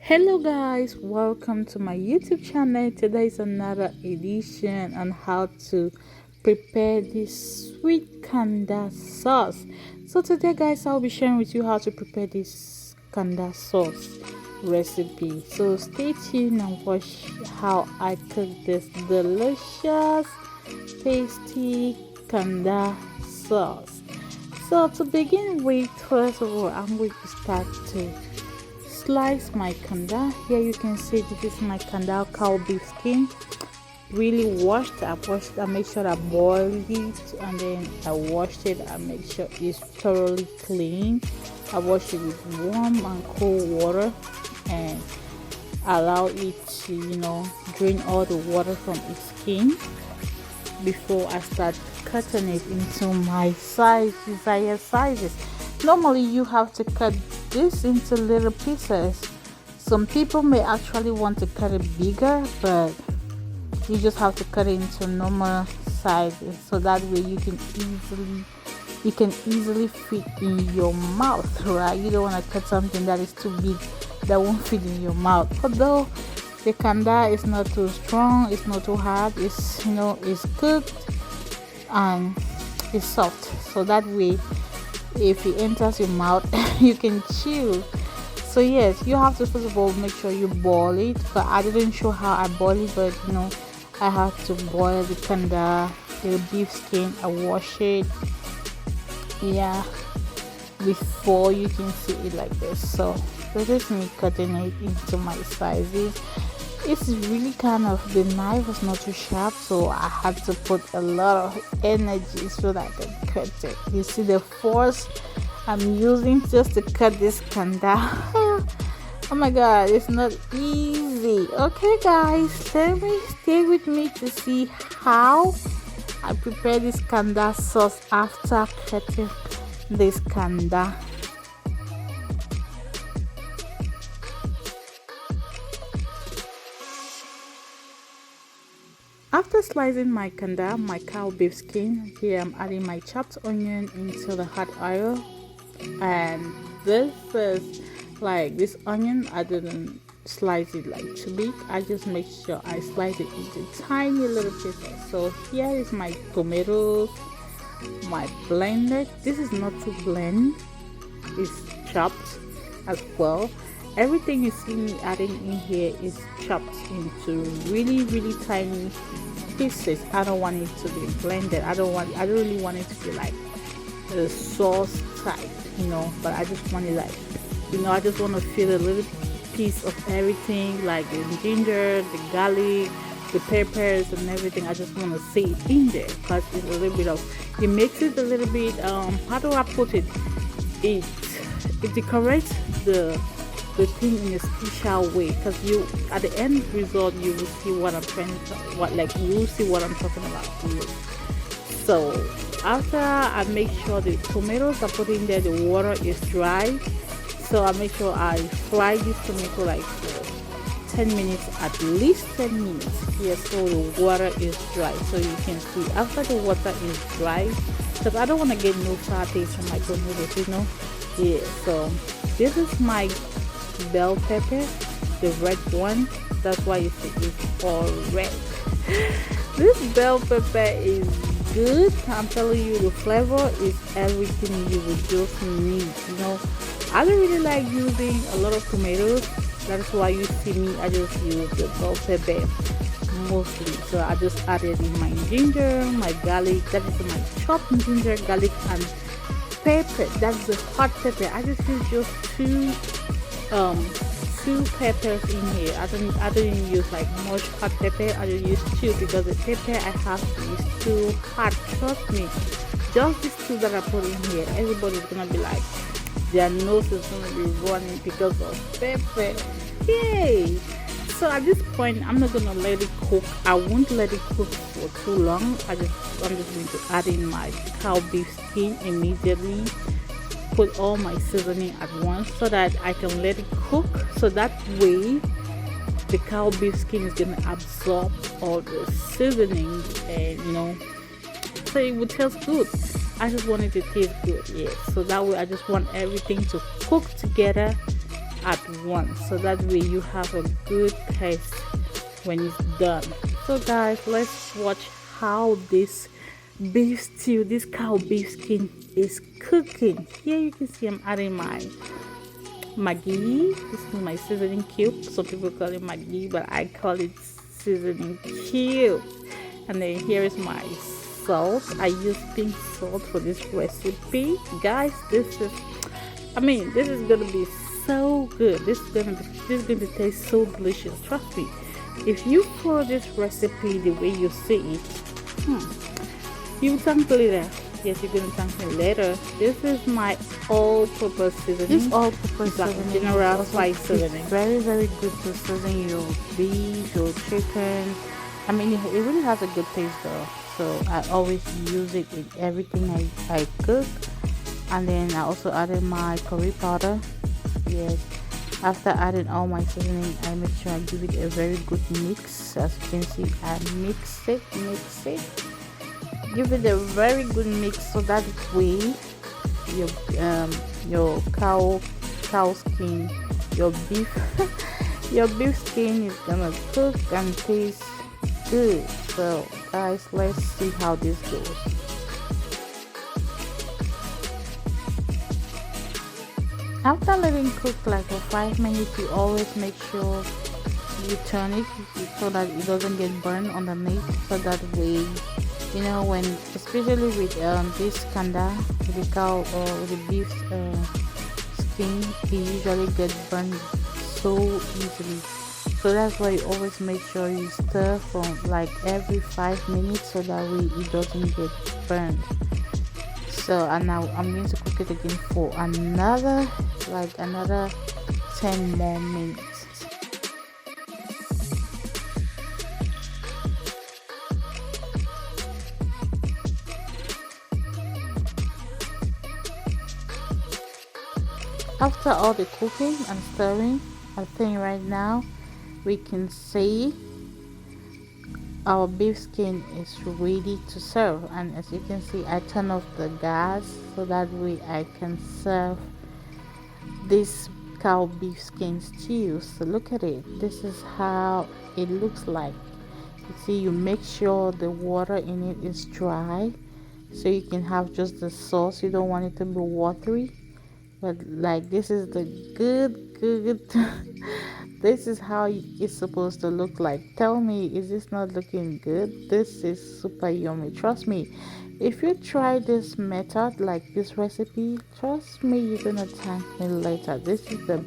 Hello guys, welcome to my YouTube channel. Today is another edition on how to prepare this sweet kanda sauce. So today guys, I'll be sharing with you how to prepare this kanda sauce recipe. So stay tuned and watch how I cook this delicious tasty kanda sauce. So to begin with, first of all, I'm going to start to slice my kanda. Here you can see this is my kanda cow beef skin, really washed. I make sure I boiled it and then I washed it. I make sure it's thoroughly clean. I wash it with warm and cold water and allow it to drain all the water from its skin before I start cutting it into my desired sizes. Normally you have to cut this into little pieces. Some people may actually want to cut it bigger, but you just have to cut it into normal sizes so that way you can easily fit in your mouth, right? You don't want to cut something that is too big that won't fit in your mouth. Although the kanda is not too strong, it's not too hard, it's it's cooked and it's soft, so that way if it enters your mouth you can chew. So yes, you have to first of all make sure you boil it, but I didn't show how I boil it, but I have to boil the kanda, the beef skin. I wash it, before you can see it like this. So this is me cutting it into my sizes. It's really kind of, the knife was not too sharp, so I had to put a lot of energy so that I can cut it. You see the force I'm using just to cut this kanda. Oh my god, it's not easy. Okay guys, stay with me to see how I prepare this kanda sauce after cutting this kanda. After slicing my kanda, my cow beef skin, here I'm adding my chopped onion into the hot oil. And this is like this onion, I didn't slice it like too big. I just make sure I slice it into tiny little pieces. So here is my tomatoes, my blended. This is not too blend, it's chopped as well. Everything you see me adding in here is chopped into really tiny pieces. I don't want it to be blended. I don't really want it to be like a sauce type, but I just want it like, I just want to feel a little piece of everything, like the ginger, the garlic, the peppers and everything. I just want to see it in there because it's a little bit of, it makes it a little bit, how do I put it? It decorates the thing in a special way, because you at the end result you will see what I'm trying to, you will see what I'm talking about here. So after I make sure the tomatoes I put in there, the water is dry, so I make sure I fry this tomato like for 10 minutes, at least 10 minutes. Yes, so the water is dry. So you can see after the water is dry, because I don't want to get no sour taste from my tomatoes, Yeah, so this is my bell pepper, the red one. That's why you see it's all red. This bell pepper is good. I'm telling you, the flavor is everything you would just need. I don't really like using a lot of tomatoes. That's why you see me, I just use the bell pepper mostly. So I just added in my ginger, my garlic. That is my chopped ginger, garlic and pepper. That's the hot pepper. I just use just two peppers in here. I don't use like much hot pepper. I just use two because the pepper I have is too hot. Trust me, just these two that I put in here, everybody's gonna be like, their nose is gonna be running because of pepper. Yay! So at this point I'm not gonna let it cook. I won't let it cook for too long. I'm just going to add in my cow beef skin immediately, put all my seasoning at once so that I can let it cook, so that way the cow beef skin is gonna absorb all the seasoning and so it would taste good. I just want it to taste good, yes. So that way I just want everything to cook together at once, so that way you have a good taste when it's done. So guys, let's watch how this beef stew, this cow beef skin is cooking. Here you can see I'm adding my Maggi. This is my seasoning cube. So people call it Maggi, but I call it seasoning cube. And then here is my salt. I use pink salt for this recipe. Guys, this is gonna be so good. This is going to taste so delicious. Trust me. If you follow this recipe the way you see it, you will thank me later. Yes, you're gonna thank me later. This is my all-purpose seasoning. This all-purpose seasoning, general spice seasoning. Very, very good to season your beef, your chicken. I mean, it really has a good taste though. So I always use it in everything I cook. And then I also added my curry powder. Yes. After adding all my seasoning, I make sure I give it a very good mix. As you can see, I mix it. Give it a very good mix, so that way your cow skin, your beef your beef skin is gonna cook and taste good. So guys, let's see how this goes. After letting cook like for 5 minutes, you always make sure you turn it so that it doesn't get burned underneath, so that way, you know, when especially with this canda, with the cow or with the beef skin, it usually gets burned so easily. So that's why you always make sure you stir for like every 5 minutes, so that way it doesn't get burned. So and now I'm going to cook it again for another 10 more minutes. After all the cooking and stirring, I think right now we can see our beef skin is ready to serve. And as you can see, I turn off the gas so that way I can serve this cow beef skin stew. So look at it. This is how it looks like. You see, you make sure the water in it is dry, so you can have just the sauce. You don't want it to be watery, but like this is the good this is how it's supposed to look like. Tell me, is this not looking good? This is super yummy. Trust me, if you try this method, like this recipe, trust me, you're gonna thank me later. This is the